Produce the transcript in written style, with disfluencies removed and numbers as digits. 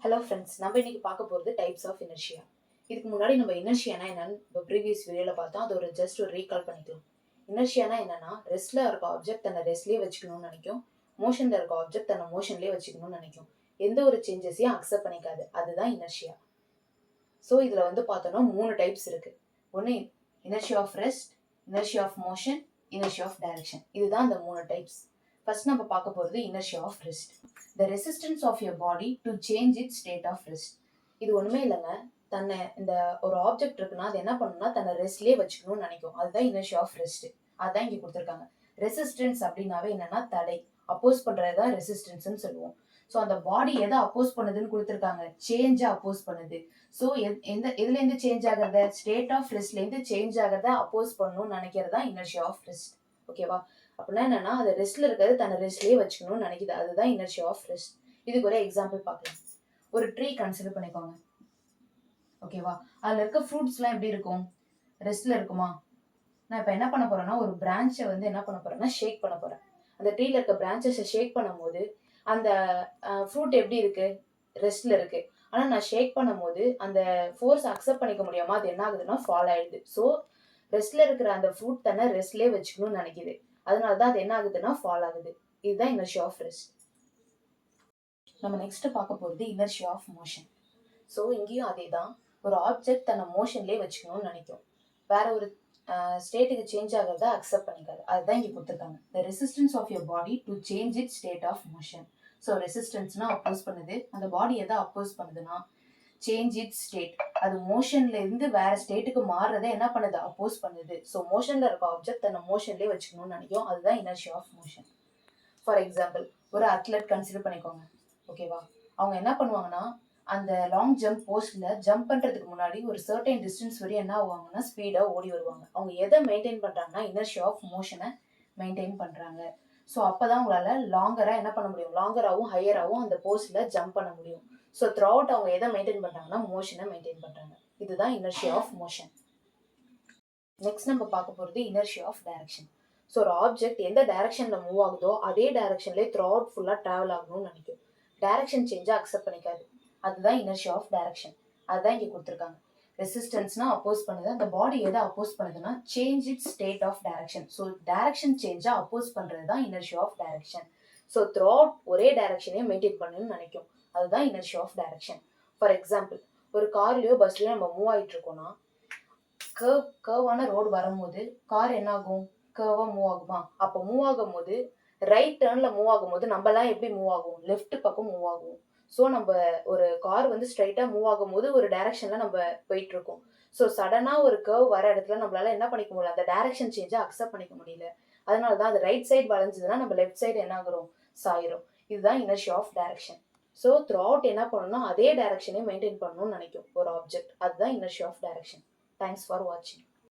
Hello friends, நம்ம இன்னைக்கு பார்க்க போகிறது டைப்ஸ் ஆஃப் இனர்ஷியா. இதுக்கு முன்னாடி நம்ம இனர்ஷியானா என்னன்னு இப்போ ப்ரீவியஸ் வீடியோவில் பார்த்தோம். அது ஒரு ஜஸ்ட் ஒரு ரீகால் பண்ணிக்கலாம். இனர்ஷியானா என்னன்னா, ரெஸ்ட்ல இருக்க ஆப்ஜெக்ட் தன்னை ரெஸ்ட்லேயே வச்சுக்கணும்னு நினைக்கும். மோஷனில் இருக்க ஆப்ஜெக்ட் தன்னை மோஷன்லேயே வச்சுக்கணும்னு நினைக்கும். எந்த ஒரு சேஞ்சஸையும் அக்செப்ட் பண்ணிக்காது. அதுதான் இனர்ஷியா. ஸோ இதில் வந்து பார்த்தோன்னா 3 டைப்ஸ் இருக்குது. ஒன்று inertia of rest, inertia of motion, inertia of direction. இதுதான் அந்த 3 டைப்ஸ். ஃபர்ஸ்ட் நம்ம பார்க்க போகிறது inertia of rest. The resistance of your body to change its state of rest. இது ஒன்றுமே இல்லைங்க. தன்னை இந்த ஒரு ஆப்ஜெக்ட் இருக்குன்னா அது என்ன பண்ணுன்னா தன்னை ரெஸ்ட்லேயே வச்சுக்கணும்னு நினைக்கும். அதுதான் இனர்ஷியா ஆஃப் ரெஸ்ட். அதுதான் இங்கே கொடுத்துருக்காங்க. ரெசிஸ்டன்ஸ் அப்படின்னாவே என்னன்னா தடை, அப்போஸ் பண்ணுறது தான் ரெசிஸ்டன்ஸ்ன்னு சொல்லுவோம். ஸோ அந்த பாடி எதை அப்போஸ் பண்ணுதுன்னு கொடுத்துருக்காங்க, சேஞ்சை அப்போஸ் பண்ணுது. ஸோ எதுலேருந்து சேஞ்ச் ஆகிறத, ஸ்டேட் ஆஃப் ரெஸ்ட்லேருந்து சேஞ்ச் ஆகிறத அப்போஸ் பண்ணணும்னு நினைக்கிறது தான் இனர்ஷியா ஆஃப் ரெஸ்ட். ஓகேவா? அப்படின்னா என்னன்னா அது ரெஸ்ட்ல இருக்கிறது தன்னை ரெஸ்ட்லேயே வச்சுக்கணும்னு நினைக்குது. அதுதான் இனர்ஷியா ஆஃப் ரெஸ்ட். இதுக்கு ஒரு எக்ஸாம்பிள் பார்க்கலாம். ஒரு ட்ரீ கன்சிடர் பண்ணிக்கோங்க. ஓகேவா? அதில் இருக்க ஃப்ரூட்ஸ்லாம் எப்படி இருக்கும்? ரெஸ்ட்ல இருக்குமா? நான் இப்போ என்ன பண்ண போறேன்னா ஒரு பிரான்ச்சை வந்து என்ன பண்ண போறேன்னா ஷேக் பண்ண போறேன். அந்த ட்ரீல இருக்க பிரான்ச்சஸை ஷேக் பண்ணும்போது அந்த ஃப்ரூட் எப்படி இருக்கு? ரெஸ்ட்ல இருக்கு. ஆனால் நான் ஷேக் பண்ணும்போது அந்த ஃபோர்ஸ் அக்செப்ட் பண்ணிக்க முடியாம அது என்ன ஆகுதுன்னா ஃபால் ஆயிடுது. ஸோ ரெஸ்ட்ல இருக்கிற அந்த ஃப்ரூட் தன்னை ரெஸ்ட்லேயே வச்சுக்கணும்னு நினைக்குது. அதனால தான் அது என்ன ஆகுதுன்னா ஃபால் ஆகுது. இதுதான் இனர்ஷியா ஆஃப் ரெஸ்ட். நம்ம நெக்ஸ்ட் பார்க்க போகிறது இனர்ஷியா ஆஃப் மோஷன். ஸோ இங்கேயும் அதே தான். ஒரு ஆப்ஜெக்ட் தன்னை மோஷன்லேயே வச்சுக்கணும்னு நினைக்கும். வேற ஒரு ஸ்டேட்டுக்கு சேஞ்ச் ஆகிறத அக்செப்ட் பண்ணிக்காது. அதுதான் இங்கே கொடுத்துருக்காங்க. The resistance of your body to change it state of motion. So ரெசிஸ்டன்ஸ்னா அப்போஸ் பண்ணுது. அந்த பாடி எதை அப்போஸ் பண்ணுதுன்னா சேஞ்ச் இட் ஸ்டேட். அது மோஷன்ல இருந்து வேற ஸ்டேட்டுக்கு மாறுறதை என்ன பண்ணுது, அப்போஸ் பண்ணுது. ஸோ மோஷன்ல இருக்க ஆப்ஜெக்ட் தன்னை மோஷன்லேயே வச்சுக்கணும்னு நினைக்கும். அதுதான் inertia of motion. For example ஒரு அத்லெட் கன்சிடர் பண்ணிக்கோங்க. ஓகேவா? அவங்க என்ன பண்ணுவாங்கன்னா அந்த லாங் ஜம்ப் போஸ்ட்ல ஜம்ப் பண்றதுக்கு முன்னாடி ஒரு சர்டைன் டிஸ்டன்ஸ் வரையும் என்ன ஆவாங்கன்னா ஸ்பீடா ஓடி வருவாங்க. அவங்க எதை மெயின்டைன் பண்றாங்கன்னா இனர்ஷியா ஆஃப் மோஷனை மெயின்டைன் பண்றாங்க. ஸோ அப்பதான் உங்களால லாங்கரா என்ன பண்ண முடியும், லாங்கராகவும் ஹையராகவும் அந்த போஸ்ட்ல ஜம்ப் பண்ண முடியும். ஸோ த்ரூ அவுட் அவங்க எதை மெயின்டைன் பண்றாங்கன்னா மோஷனை மெயின்டைன் பண்றாங்க. இதுதான் இனர்ஷியா ஆஃப் மோஷன். நெக்ஸ்ட் நம்ம பார்க்க போறது இனர்ஷியா ஆஃப் டைரக்ஷன். ஸோ ஒரு ஆப்ஜெக்ட் எந்த டைரக்ஷன்ல மூவ் ஆகுதோ அதே டைரக்ஷன்லேயே த்ரூ அவுட் ஃபுல்லா டிராவல் ஆகணும்னு நினைக்கும். டைரக்ஷன் சேஞ்சா அக்செப்ட் பண்ணிக்காது. அதுதான் இனர்ஷியா ஆஃப் டைரக்ஷன். அதுதான் இங்கே கொடுத்துருக்காங்க. ரெசிஸ்டன்ஸ்னா அப்போஸ் பண்ணுது. அந்த பாடி எதை அப்போஸ் பண்ணுதுன்னா change it state of direction. So direction சேஞ்சா அப்போஸ் பண்றது தான் inertia of direction. So throughout ஒரே டைரக்ஷனே மெயின்டைன் பண்ணணும்னு நினைக்கும். அதுதான் inertia of direction. For example ஒரு கார்லயோ பஸ்லயோ நம்ம மூவ் ஆயிட்டு இருக்கோம்னா கர்வான ரோடு வரும்போது கார் என்ன ஆகும், கர்வா மூவ் ஆகுமா? அப்போ மூவ் ஆகும் போது ரைட் டேர்ன்ல மூவ் ஆகும்போது நம்மலாம் எப்படி மூவ் ஆகும், லெஃப்ட் பக்கம் மூவ் ஆகும். ஸோ நம்ம ஒரு கார் வந்து ஸ்ட்ரைட்டா மூவ் ஆகும்போது ஒரு டைரக்ஷன்ல நம்ம போயிட்டு இருக்கோம். ஸோ சடனா ஒரு கர்வ் வர இடத்துல நம்மளால என்ன பண்ணிக்க முடியல, அந்த டைரக்ஷன் சேஞ்சை அக்செப்ட் பண்ணிக்க முடியல. அதனால தான் அது ரைட் சைடு வளைஞ்சதுன்னா நம்ம லெஃப்ட் சைடு என்ன ஆகுறோம், சாயிரும். இதுதான் inertia of direction. So throughout என்ன பண்ணணும்னா அதே டைரக்ஷனே மெயின்டைன் பண்ணணும்னு நினைக்கும் ஒரு ஆப்ஜெக்ட். அதுதான் inertia of direction. Thanks for வாட்சிங்.